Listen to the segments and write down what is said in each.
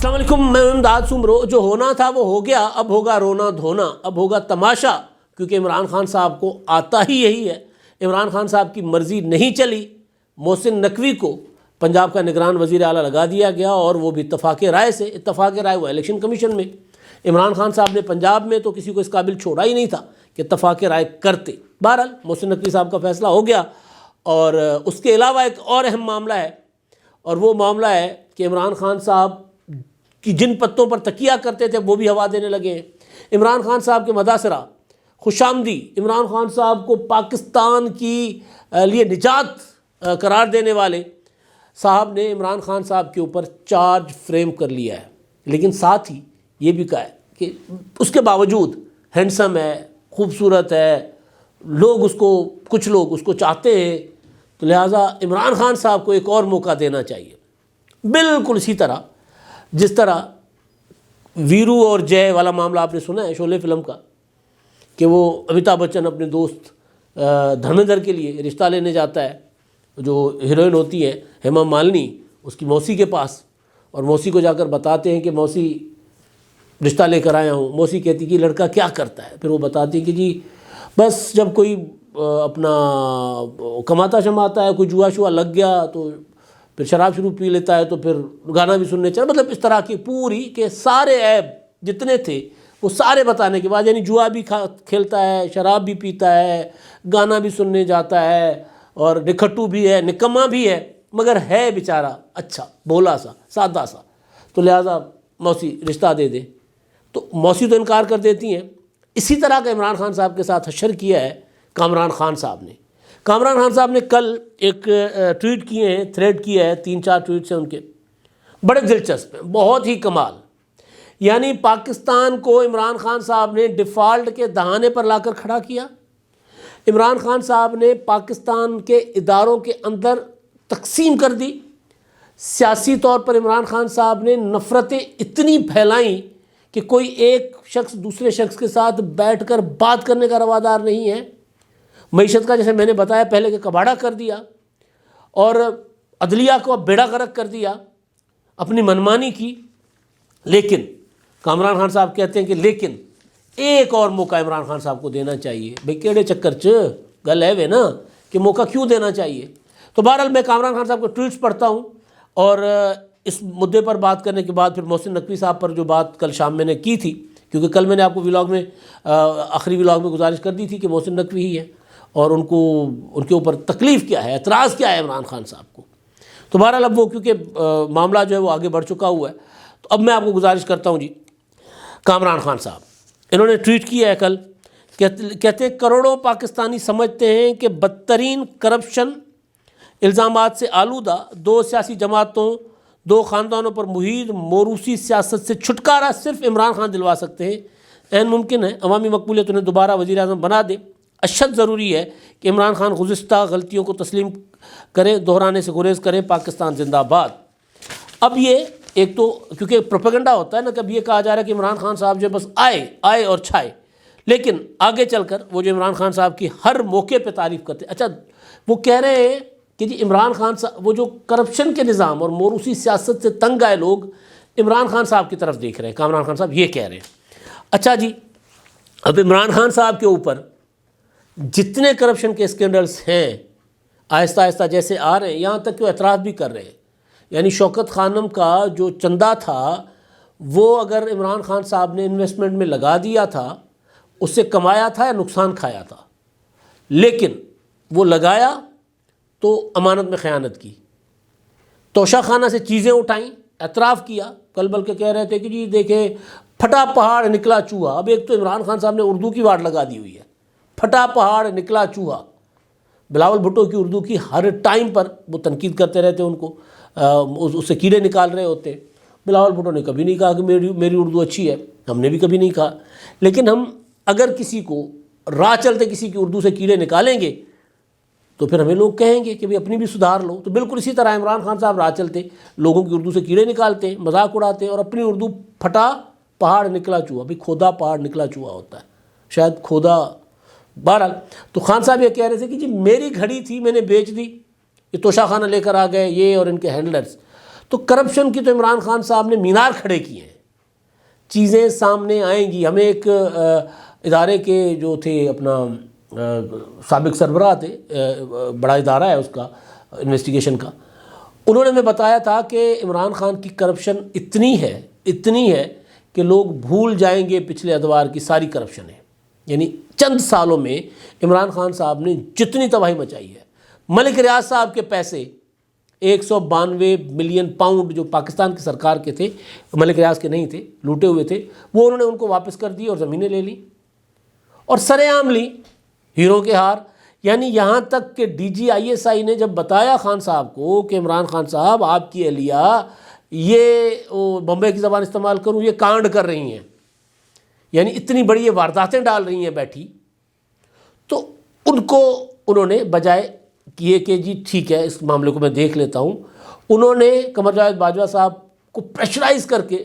السلام علیکم، میں امداد سمرو۔ جو ہونا تھا وہ ہو گیا، اب ہوگا رونا دھونا، اب ہوگا تماشا، کیونکہ عمران خان صاحب کو آتا ہی یہی ہے۔ عمران خان صاحب کی مرضی نہیں چلی، محسن نقوی کو پنجاب کا نگران وزیر اعلیٰ لگا دیا گیا، اور وہ بھی اتفاق رائے سے۔ اتفاق رائے وہ الیکشن کمیشن میں۔ عمران خان صاحب نے پنجاب میں تو کسی کو اس قابل چھوڑا ہی نہیں تھا کہ اتفاق رائے کرتے۔ بہرحال محسن نقوی صاحب کا فیصلہ ہو گیا، اور اس کے علاوہ ایک اور اہم معاملہ ہے، اور وہ معاملہ ہے کہ عمران خان صاحب کی جن پتوں پر تکیہ کرتے تھے وہ بھی ہوا دینے لگے ہیں۔ عمران خان صاحب کے مداثرہ خوش آمدی، عمران خان صاحب کو پاکستان کی لیے نجات قرار دینے والے صاحب نے عمران خان صاحب کے اوپر چارج فریم کر لیا ہے، لیکن ساتھ ہی یہ بھی کہا ہے کہ اس کے باوجود ہینڈسم ہے، خوبصورت ہے، کچھ لوگ اس کو چاہتے ہیں، تو لہٰذا عمران خان صاحب کو ایک اور موقع دینا چاہیے۔ بالکل اسی طرح جس طرح ویرو اور جے والا معاملہ آپ نے سنا ہے شعلے فلم کا، کہ وہ امیتابھ بچن اپنے دوست دھرمیندر کے لیے رشتہ لینے جاتا ہے، جو ہیروئن ہوتی ہے ہیما مالنی، اس کی موسی کے پاس، اور موسی کو جا کر بتاتے ہیں کہ موسی رشتہ لے کر آیا ہوں۔ موسی کہتی کہ لڑکا کیا کرتا ہے؟ پھر وہ بتاتی کہ جی بس جب کوئی اپنا کماتا شماتا ہے، کوئی جوا شوا لگ گیا تو پھر شراب شروع پی لیتا ہے، تو پھر گانا بھی سننے چاہے، مطلب اس طرح کی پوری کہ سارے عیب جتنے تھے وہ سارے بتانے کے بعد، یعنی جوا بھی کھیلتا ہے، شراب بھی پیتا ہے، گانا بھی سننے جاتا ہے، اور نکھٹو بھی ہے، نکما بھی ہے، مگر ہے بیچارہ اچھا بھولا سا سادہ سا، تو لہٰذا موسی رشتہ دے دے۔ تو موسی تو انکار کر دیتی ہیں۔ اسی طرح کا عمران خان صاحب کے ساتھ حشر کیا ہے کامران خان صاحب نے۔ کامران خان صاحب نے کل ایک ٹویٹ کیے ہیں، تھریڈ کیا ہے، 3-4 ٹویٹس ہیں ان کے، بڑے دلچسپ ہیں، بہت ہی کمال۔ یعنی پاکستان کو عمران خان صاحب نے ڈیفالٹ کے دہانے پر لا کر کھڑا کیا۔ عمران خان صاحب نے پاکستان کے اداروں کے اندر تقسیم کر دی۔ سیاسی طور پر عمران خان صاحب نے نفرتیں اتنی پھیلائیں کہ کوئی ایک شخص دوسرے شخص کے ساتھ بیٹھ کر بات کرنے کا روادار نہیں ہے۔ معیشت کا جیسے میں نے بتایا پہلے کہ کباڑہ کر دیا، اور عدلیہ کو بیڑا غرق کر دیا، اپنی منمانی کی۔ لیکن کامران خان صاحب کہتے ہیں کہ لیکن ایک اور موقع عمران خان صاحب کو دینا چاہیے۔ بھئی کیڑے چکر گل ہے وے نا کہ موقع کیوں دینا چاہیے؟ تو بہرحال میں کامران خان صاحب کو ٹویٹس پڑھتا ہوں، اور اس مدعے پر بات کرنے کے بعد پھر محسن نقوی صاحب پر جو بات کل شام میں نے کی تھی، کیونکہ کل میں نے آپ کو ولاگ میں آخری ولاگ میں گزارش کر دی تھی کہ محسن نقوی ہی ہے، اور ان کے اوپر تکلیف کیا ہے، اعتراض کیا ہے عمران خان صاحب کو۔ تو بہرحال اب وہ کیونکہ معاملہ جو ہے وہ آگے بڑھ چکا ہوا ہے، تو اب میں آپ کو گزارش کرتا ہوں جی۔ کامران خان صاحب انہوں نے ٹویٹ کیا ہے کل، کہتے ہیں کروڑوں پاکستانی سمجھتے ہیں کہ بدترین کرپشن الزامات سے آلودہ 2 سیاسی جماعتوں، 2 خاندانوں پر محیط موروثی سیاست سے چھٹکارا صرف عمران خان دلوا سکتے ہیں۔ عین ممکن ہے عوامی مقبولیت انہیں دوبارہ وزیر اعظم بنا دے۔ اشد ضروری ہے کہ عمران خان گزشتہ غلطیوں کو تسلیم کرے، دہرانے سے گریز کرے۔ پاکستان زندہ باد۔ اب یہ ایک تو کیونکہ پروپیگنڈا ہوتا ہے نا، کہ اب یہ کہا جا رہا ہے کہ عمران خان صاحب جو بس آئے اور چھائے، لیکن آگے چل کر وہ جو عمران خان صاحب کی ہر موقع پہ تعریف کرتے ہیں۔ اچھا وہ کہہ رہے ہیں کہ جی عمران خان صاحب، وہ جو کرپشن کے نظام اور موروثی سیاست سے تنگ آئے لوگ عمران خان صاحب کی طرف دیکھ رہے ہیں۔ کامران خان صاحب یہ کہہ رہے ہیں۔ اچھا جی، اب عمران خان صاحب کے اوپر جتنے کرپشن کے اسکینڈلز ہیں آہستہ آہستہ جیسے آ رہے ہیں، یہاں تک کہ وہ اعتراف بھی کر رہے ہیں۔ یعنی شوکت خانم کا جو چندہ تھا وہ اگر عمران خان صاحب نے انویسٹمنٹ میں لگا دیا تھا، اس سے کمایا تھا یا نقصان کھایا تھا، لیکن وہ لگایا تو امانت میں خیانت کی، توشہ خانہ سے چیزیں اٹھائیں، اعتراف کیا۔ کل بلکہ کہہ رہے تھے کہ جی دیکھیں پھٹا پہاڑ نکلا چوہا۔ اب ایک تو عمران خان صاحب نے اردو کی واٹ لگا دی ہوئی ہے، پھٹا پہاڑ نکلا چوہا۔ بلاول بھٹو کی اردو کی ہر ٹائم پر وہ تنقید کرتے رہتے، ان کو اس سے کیڑے نکال رہے ہوتے۔ بلاول بھٹو نے کبھی نہیں کہا کہ میری اردو اچھی ہے، ہم نے بھی کبھی نہیں کہا۔ لیکن ہم اگر کسی کو راہ چلتے کسی کی اردو سے کیڑے نکالیں گے تو پھر ہمیں لوگ کہیں گے کہ بھئی اپنی بھی سدھار لو۔ تو بالکل اسی طرح عمران خان صاحب راہ چلتے لوگوں کی اردو سے کیڑے نکالتے ہیں، مذاق اڑاتے ہیں، اور اپنی اردو پھٹا پہاڑ نکلا چوہا۔ بھئی کھودا پہاڑ نکلا چوہا ہوتا ہے، شاید کھودا۔ بہرحال تو خان صاحب یہ کہہ رہے تھے کہ جی میری گھڑی تھی میں نے بیچ دی، یہ توشہ خانہ لے کر آ گئے یہ اور ان کے ہینڈلرز۔ تو کرپشن کی تو عمران خان صاحب نے مینار کھڑے کیے ہیں، چیزیں سامنے آئیں گی. ہمیں ایک ادارے کے جو تھے اپنا سابق سربراہ تھے، بڑا ادارہ ہے اس کا انویسٹیگیشن کا، انہوں نے ہمیں بتایا تھا کہ عمران خان کی کرپشن اتنی ہے کہ لوگ بھول جائیں گے پچھلے ادوار کی ساری کرپشن ہے. یعنی چند سالوں میں عمران خان صاحب نے جتنی تباہی مچائی ہے، ملک ریاض صاحب کے پیسے 192 ملین پاؤنڈ جو پاکستان کی سرکار کے تھے، ملک ریاض کے نہیں تھے، لوٹے ہوئے تھے، وہ انہوں نے ان کو واپس کر دی اور زمینیں لے لی اور سرے عام لی، ہیروں کے ہار. یعنی یہاں تک کہ ڈی جی آئی ایس آئی نے جب بتایا خان صاحب کو کہ عمران خان صاحب آپ کی اہلیہ یہ بمبئی کی زبان استعمال کروں یہ کانڈ کر رہی ہیں، یعنی اتنی بڑی یہ وارداتیں ڈال رہی ہیں بیٹھی، تو ان کو انہوں نے بجائے یہ کہ جی ٹھیک ہے اس معاملے کو میں دیکھ لیتا ہوں، انہوں نے قمر جاوید باجوہ صاحب کو پریشرائز کر کے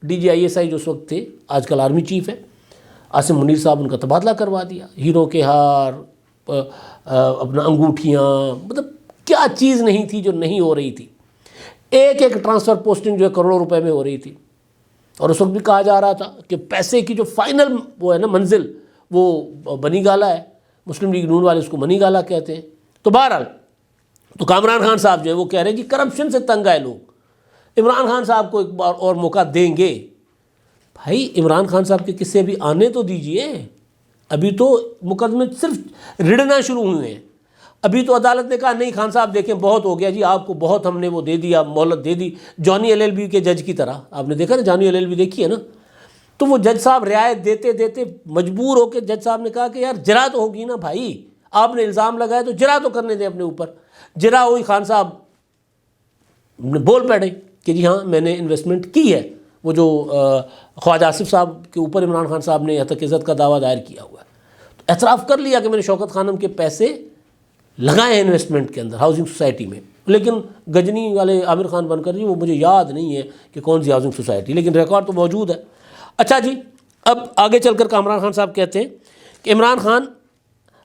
ڈی جی آئی ایس آئی جو اس وقت تھے، آج کل آرمی چیف ہے، عاصم منیر صاحب، ان کا تبادلہ کروا دیا. ہیروں کے ہار، اپنا انگوٹھیاں، مطلب کیا چیز نہیں تھی جو نہیں ہو رہی تھی. ایک ٹرانسفر پوسٹنگ جو ہے کروڑوں روپے میں ہو رہی تھی، اور اس وقت بھی کہا جا رہا تھا کہ پیسے کی جو فائنل وہ ہے نا منزل، وہ بنی گالا ہے، مسلم لیگ نون والے اس کو منی گالا کہتے ہیں. تو بہرحال تو کامران خان صاحب جو ہے وہ کہہ رہے ہیں کہ کرپشن سے تنگ آئے لوگ، عمران خان صاحب کو ایک بار اور موقع دیں گے. بھائی عمران خان صاحب کے قصے بھی آنے تو دیجئے، ابھی تو مقدمے صرف رڑنا شروع ہوئے ہیں. ابھی تو عدالت نے کہا نہیں خان صاحب دیکھیں بہت ہو گیا جی، آپ کو بہت ہم نے وہ دے دیا، مہلت دے دی، جانی ایل ایل بی کے جج کی طرح. آپ نے دیکھا نا جانی ایل ایل بی دیکھی ہے نا، تو وہ جج صاحب رعایت دیتے دیتے مجبور ہو کے جج صاحب نے کہا کہ یار جرا تو ہوگی نا بھائی، آپ نے الزام لگایا تو جرا تو کرنے دیں اپنے اوپر. جرا ہوئی، خان صاحب بول پڑے کہ جی ہاں میں نے انویسٹمنٹ کی ہے. وہ جو خواجہ آصف صاحب کے اوپر عمران خان صاحب نے حتک عزت کا دعویٰ دائر کیا ہوا ہے، تو اعتراف کر لیا کہ میں نے شوکت خانم کے پیسے لگائے ہیں انویسٹمنٹ کے اندر، ہاؤسنگ سوسائٹی میں. لیکن گجنی والے عامر خان بن کر جی وہ مجھے یاد نہیں ہے کہ کون سی ہاؤسنگ سوسائٹی، لیکن ریکارڈ تو موجود ہے. اچھا جی، اب آگے چل کر عمران خان صاحب کہتے ہیں کہ عمران خان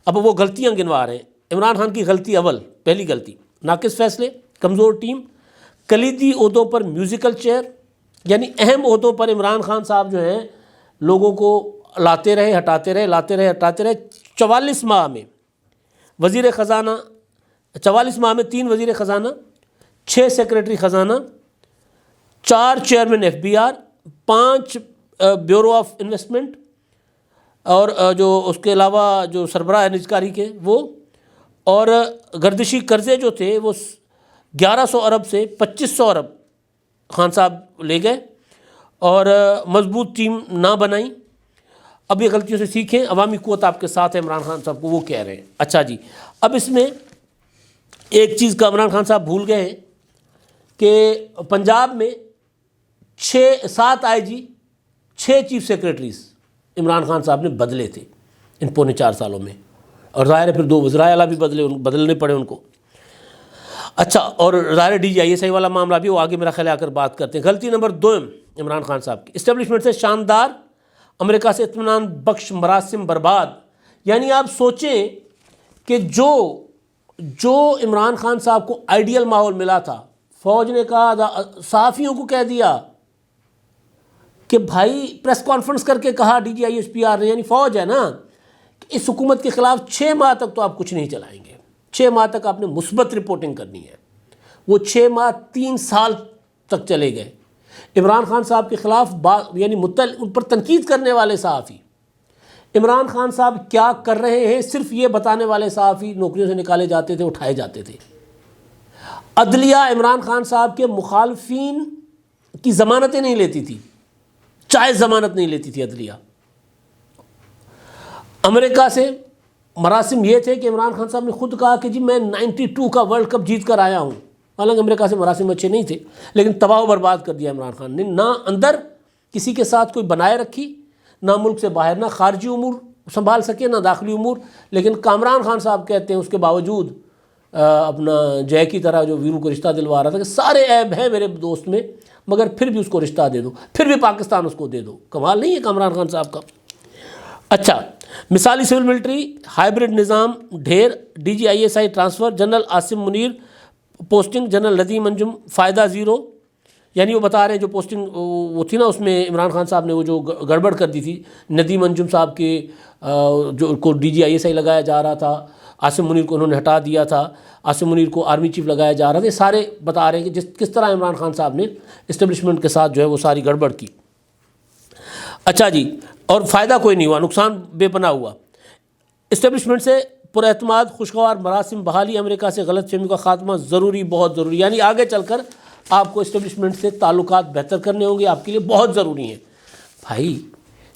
اب وہ غلطیاں گنوا رہے ہیں. عمران خان کی غلطی اول، پہلی غلطی ناقص فیصلے، کمزور ٹیم، کلیدی عہدوں پر میوزیکل چیئر. یعنی اہم عہدوں پر عمران خان صاحب جو ہیں لوگوں کو لاتے رہے ہٹاتے رہے، لاتے رہے ہٹاتے رہے. 44 ماہ میں وزیر خزانہ، 44 ماہ میں 3 وزیر خزانہ، 6 سیکریٹری خزانہ، 4 chairman F B R, 5 bureau of investment, اور جو اس کے علاوہ جو سربراہ نجکاری کے وہ، اور گردشی قرضے جو تھے وہ 1100 ارب سے 2500 ارب خان صاحب لے گئے، اور مضبوط ٹیم نہ بنائی. اب یہ غلطیوں سے سیکھیں، عوامی قوت آپ کے ساتھ ہے عمران خان صاحب کو وہ کہہ رہے ہیں. اچھا جی، اب اس میں ایک چیز کا عمران خان صاحب بھول گئے ہیں کہ پنجاب میں 7 آئی جی، 6 چیف سیکریٹریز عمران خان صاحب نے بدلے تھے ان پونے 4 سالوں میں، اور ظاہر ہے پھر 2 وزرائے اعلیٰ بھی بدلنے پڑے ان کو. اچھا، اور ظاہر ڈی جی آئی ایس آئی والا معاملہ بھی وہ آگے میرا خیال آ کر بات کرتے ہیں. غلطی نمبر 2 عمران خان صاحب کی، اسٹیبلشمنٹ سے شاندار، امریکہ سے اطمینان بخش مراسم برباد. یعنی آپ سوچیں کہ جو عمران خان صاحب کو آئیڈیل ماحول ملا تھا، فوج نے کہا، صحافیوں کو کہہ دیا کہ بھائی پریس کانفرنس کر کے کہا D G I S P R نے، یعنی فوج ہے نا، کہ اس حکومت کے خلاف 6 ماہ تک تو آپ کچھ نہیں چلائیں گے، 6 ماہ تک آپ نے مثبت رپورٹنگ کرنی ہے. وہ 6 ماہ 3 سال تک چلے گئے. عمران خان صاحب کے خلاف یعنی ان پر تنقید کرنے والے صحافی، عمران خان صاحب کیا کر رہے ہیں صرف یہ بتانے والے صحافی نوکریوں سے نکالے جاتے تھے، اٹھائے جاتے تھے. عدلیہ عمران خان صاحب کے مخالفین کی ضمانتیں نہیں لیتی تھی، چاہے ضمانت نہیں لیتی تھی عدلیہ. امریکہ سے مراسم یہ تھے کہ عمران خان صاحب نے خود کہا کہ جی میں 92 کا ورلڈ کپ جیت کر آیا ہوں. حالانکہ امریکہ سے مراسم اچھے نہیں تھے، لیکن تباہ و برباد کر دیا عمران خان نے. نہ اندر کسی کے ساتھ کوئی بنائے رکھی، نہ ملک سے باہر، نہ خارجی امور سنبھال سکے، نہ داخلی امور. لیکن کامران خان صاحب کہتے ہیں اس کے باوجود اپنا جے کی طرح جو ویرو کو رشتہ دلوا رہا تھا کہ سارے عیب ہیں میرے دوست میں، مگر پھر بھی اس کو رشتہ دے دو، پھر بھی پاکستان اس کو دے دو. کمال نہیں ہے کامران خان صاحب کا. اچھا، مثالی سول ملٹری، ہائیبرڈ نظام ڈھیر، D G I S I transfer, general Asim Munir posting, general Nadeem Anjum فائدہ 0، یعنی وہ بتا رہے ہیں جو پوسٹنگ وہ تھی نا اس میں عمران خان صاحب نے وہ جو گڑبڑ کر دی تھی، ندیم انجم صاحب کے جو کو DGI لگایا جا رہا تھا، عاصم منیر کو انہوں نے ہٹا دیا تھا، عاصم منیر کو آرمی چیف لگایا جا رہا تھا، یہ سارے بتا رہے ہیں کہ کس طرح عمران خان صاحب نے اسٹیبلشمنٹ کے ساتھ جو ہے وہ ساری گڑبڑ کی۔ اچھا جی، اور فائدہ کوئی نہیں ہوا، نقصان بے پناہ ہوا۔ اسٹیبلشمنٹ سے پر اعتماد خوشگوار مراسم بحالی، امریکہ سے غلط فہمی کا خاتمہ ضروری، بہت ضروری، یعنی آگے چل کر آپ کو اسٹیبلشمنٹ سے تعلقات بہتر کرنے ہوں گے، آپ کے لیے بہت ضروری ہیں۔ بھائی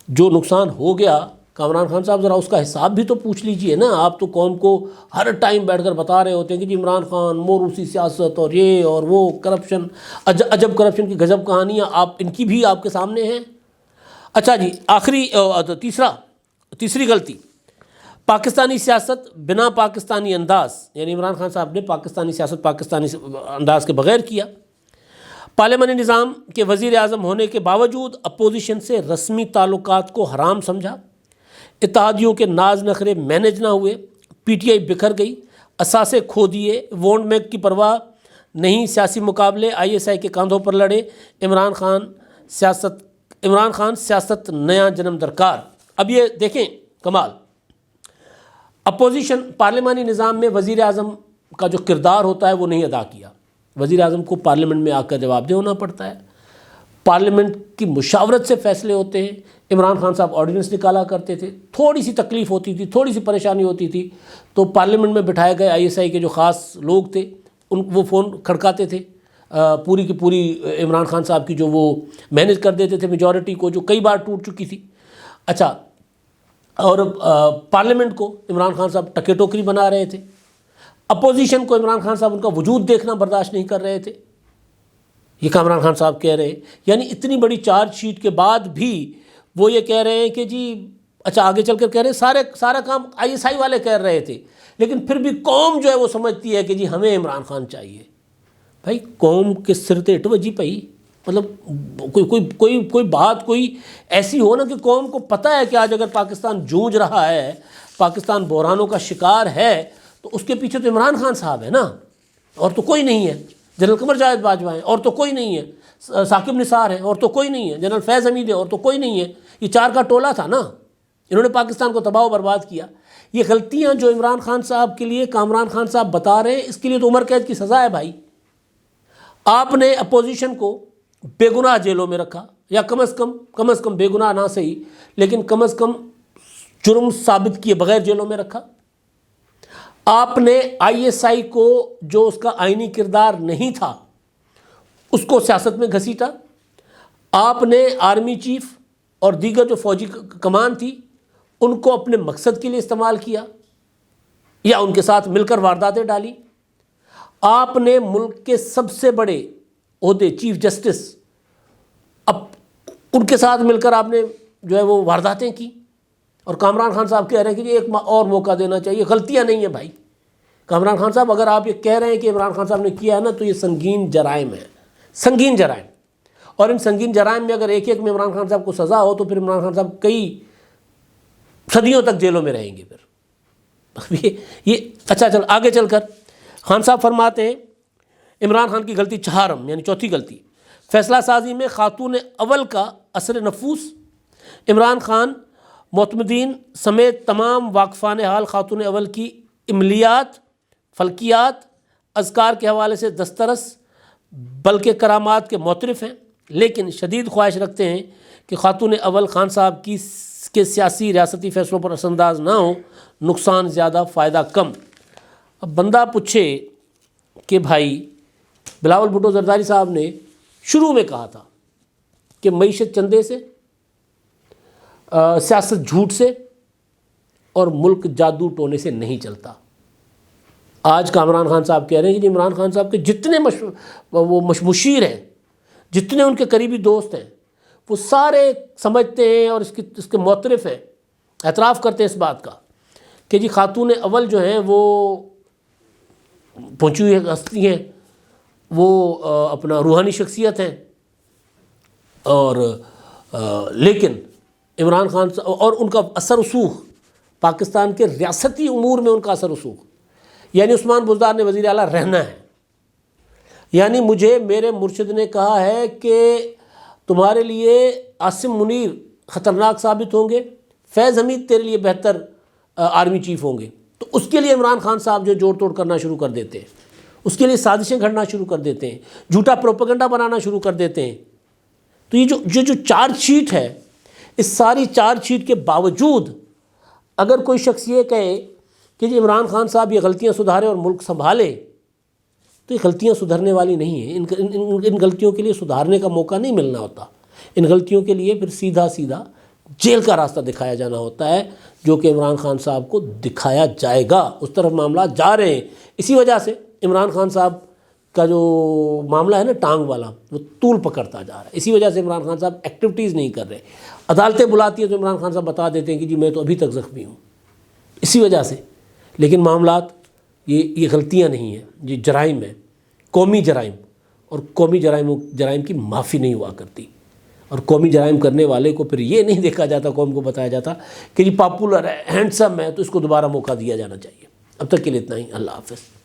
جو نقصان ہو گیا کامران خان صاحب ذرا اس کا حساب بھی تو پوچھ لیجئے نا۔ آپ تو قوم کو ہر ٹائم بیٹھ کر بتا رہے ہوتے ہیں کہ جی عمران خان موروثی سیاست اور یہ اور وہ کرپشن، عجب کرپشن کی غضب کہانیاں آپ ان کی بھی آپ کے سامنے ہیں۔ اچھا جی، آخری تیسری غلطی، پاکستانی سیاست بنا پاکستانی انداز، یعنی عمران خان صاحب نے پاکستانی سیاست پاکستانی انداز کے بغیر کیا۔ پارلیمانی نظام کے وزیر اعظم ہونے کے باوجود اپوزیشن سے رسمی تعلقات کو حرام سمجھا، اتحادیوں کے ناز نخرے مینج نہ ہوئے، PTI بکھر گئی، اثاثے کھو دیے، وونڈ میک کی پرواہ نہیں، سیاسی مقابلے ISI کے کاندھوں پر لڑے، عمران خان سیاست نیا جنم درکار۔ اب یہ دیکھیں کمال، اپوزیشن پارلیمانی نظام میں وزیر اعظم کا جو کردار ہوتا ہے وہ نہیں ادا کیا۔ وزیر اعظم کو پارلیمنٹ میں آ کر جواب دہ ہونا پڑتا ہے، پارلیمنٹ کی مشاورت سے فیصلے ہوتے ہیں۔ عمران خان صاحب آرڈیننس نکالا کرتے تھے، تھوڑی سی تکلیف ہوتی تھی، تھوڑی سی پریشانی ہوتی تھی تو پارلیمنٹ میں بٹھائے گئے ISI کے جو خاص لوگ تھے وہ فون کھڑکاتے تھے، پوری کی پوری عمران خان صاحب کی جو وہ مینج کر دیتے تھے میجورٹی کو، جو کئی بار ٹوٹ چکی تھی۔ اچھا، اور پارلیمنٹ کو عمران خان صاحب ٹکے ٹوکری بنا رہے تھے، اپوزیشن کو عمران خان صاحب ان کا وجود دیکھنا برداشت نہیں کر رہے تھے۔ یہ کامران خان صاحب کہہ رہے ہیں، یعنی اتنی بڑی چارج شیٹ کے بعد بھی وہ یہ کہہ رہے ہیں کہ جی اچھا آگے چل کر کہہ رہے ہیں سارا کام ISI والے کر رہے تھے، لیکن پھر بھی قوم جو ہے وہ سمجھتی ہے کہ جی ہمیں عمران خان چاہیے۔ بھائی قوم کے سرتے اٹ وجی پئی، مطلب کوئی بات کوئی ایسی ہو نا کہ قوم کو پتہ ہے کہ آج اگر پاکستان جونج رہا ہے، پاکستان بحرانوں کا شکار ہے، تو اس کے پیچھے تو عمران خان صاحب ہے نا، اور تو کوئی نہیں ہے۔ جنرل قمر جاوید باجوہ ہیں اور تو کوئی نہیں ہے، ثاقب نثار ہیں اور تو کوئی نہیں ہے، جنرل فیض حمید ہے اور تو کوئی نہیں ہے۔ یہ 4 کا ٹولہ تھا نا، انہوں نے پاکستان کو تباہ و برباد کیا۔ یہ غلطیاں جو عمران خان صاحب کے لیے کامران خان صاحب بتا رہے ہیں، اس کے لیے تو عمر قید کی سزا ہے بھائی۔ آپ نے اپوزیشن کو بے گناہ جیلوں میں رکھا، یا کم از کم بے گناہ نہ صحیح لیکن کم از کم جرم ثابت کیے بغیر جیلوں میں رکھا۔ آپ نے ISI کو جو اس کا آئینی کردار نہیں تھا اس کو سیاست میں گھسیٹا۔ آپ نے آرمی چیف اور دیگر جو فوجی کمان تھی ان کو اپنے مقصد کے لیے استعمال کیا یا ان کے ساتھ مل کر وارداتیں ڈالی۔ آپ نے ملک کے سب سے بڑے عہدے چیف جسٹس ان کے ساتھ مل کر آپ نے جو ہے وہ وارداتیں کی، اور کامران خان صاحب کہہ رہے ہیں کہ ایک اور موقع دینا چاہیے۔ غلطیاں نہیں ہیں بھائی کامران خان صاحب، اگر آپ یہ کہہ رہے ہیں کہ عمران خان صاحب نے کیا ہے نا تو یہ سنگین جرائم ہے، سنگین جرائم، اور ان سنگین جرائم میں اگر ایک میں عمران خان صاحب کو سزا ہو تو پھر عمران خان صاحب کئی صدیوں تک جیلوں میں رہیں گے پھر یہ اچھا چل آگے چل کر خان صاحب فرماتے ہیں عمران خان کی غلطی چہارم یعنی چوتھی غلطی، فیصلہ سازی میں خاتون اول کا اثر نفوس۔ عمران خان معتمدین سمیت تمام واقفان حال خاتون اول کی عملیات، فلکیات، اذکار کے حوالے سے دسترس بلکہ کرامات کے معترف ہیں، لیکن شدید خواہش رکھتے ہیں کہ خاتون اول خان صاحب کے سیاسی ریاستی فیصلوں پر اثر انداز نہ ہو، نقصان زیادہ فائدہ کم۔ اب بندہ پوچھے کہ بھائی بلاول بھٹو زرداری صاحب نے شروع میں کہا تھا کہ معیشت چندے سے، سیاست جھوٹ سے اور ملک جادو ٹونے سے نہیں چلتا۔ آج کامران خان صاحب کہہ رہے ہیں کہ عمران خان صاحب کے جتنے مشیر ہیں، جتنے ان کے قریبی دوست ہیں، وہ سارے سمجھتے ہیں اور اس کے معترف ہیں، اعتراف کرتے ہیں اس بات کا کہ جی خاتون اول جو ہیں وہ پہنچی ہوئی ہستی ہیں، وہ اپنا روحانی شخصیت ہیں، اور لیکن عمران خان اور ان کا اثر رسوخ پاکستان کے ریاستی امور میں ان کا اثر رسوخ، یعنی عثمان بزدار نے وزیر اعلیٰ رہنا ہے، یعنی مجھے میرے مرشد نے کہا ہے کہ تمہارے لیے عاصم منیر خطرناک ثابت ہوں گے، فیض حمید تیرے لیے بہتر آرمی چیف ہوں گے۔ تو اس کے لیے عمران خان صاحب جو جوڑ توڑ کرنا شروع کر دیتے ہیں، اس کے لیے سازشیں گھڑنا شروع کر دیتے ہیں، جھوٹا پروپیگنڈا بنانا شروع کر دیتے ہیں۔ تو یہ جو چارج شیٹ ہے، اس ساری چارج شیٹ کے باوجود اگر کوئی شخص یہ کہے کہ جی عمران خان صاحب یہ غلطیاں سدھارے اور ملک سنبھالے، تو یہ غلطیاں سدھرنے والی نہیں ہیں۔ ان غلطیوں کے لیے سدھارنے کا موقع نہیں ملنا ہوتا، ان غلطیوں کے لیے پھر سیدھا جیل کا راستہ دکھایا جانا ہوتا ہے، جو کہ عمران خان صاحب کو دکھایا جائے گا۔ اس طرف معاملات جا رہے ہیں۔ اسی وجہ سے عمران خان صاحب کا جو معاملہ ہے نا ٹانگ والا، وہ طول پکڑتا جا رہا ہے۔ اسی وجہ سے عمران خان صاحب ایکٹیویٹیز نہیں کر رہے۔ عدالتیں بلاتی ہیں تو عمران خان صاحب بتا دیتے ہیں کہ جی میں تو ابھی تک زخمی ہوں، اسی وجہ سے۔ لیکن معاملات یہ غلطیاں نہیں ہیں، یہ جرائم ہیں، قومی جرائم، اور قومی جرائم کی معافی نہیں ہوا کرتی۔ اور قومی جرائم کرنے والے کو پھر یہ نہیں دیکھا جاتا، قوم کو بتایا جاتا کہ یہ پاپولر ہے، ہینڈسم ہے، تو اس کو دوبارہ موقع دیا جانا چاہیے۔ اب تک کے لیے اتنا ہی، اللہ حافظ۔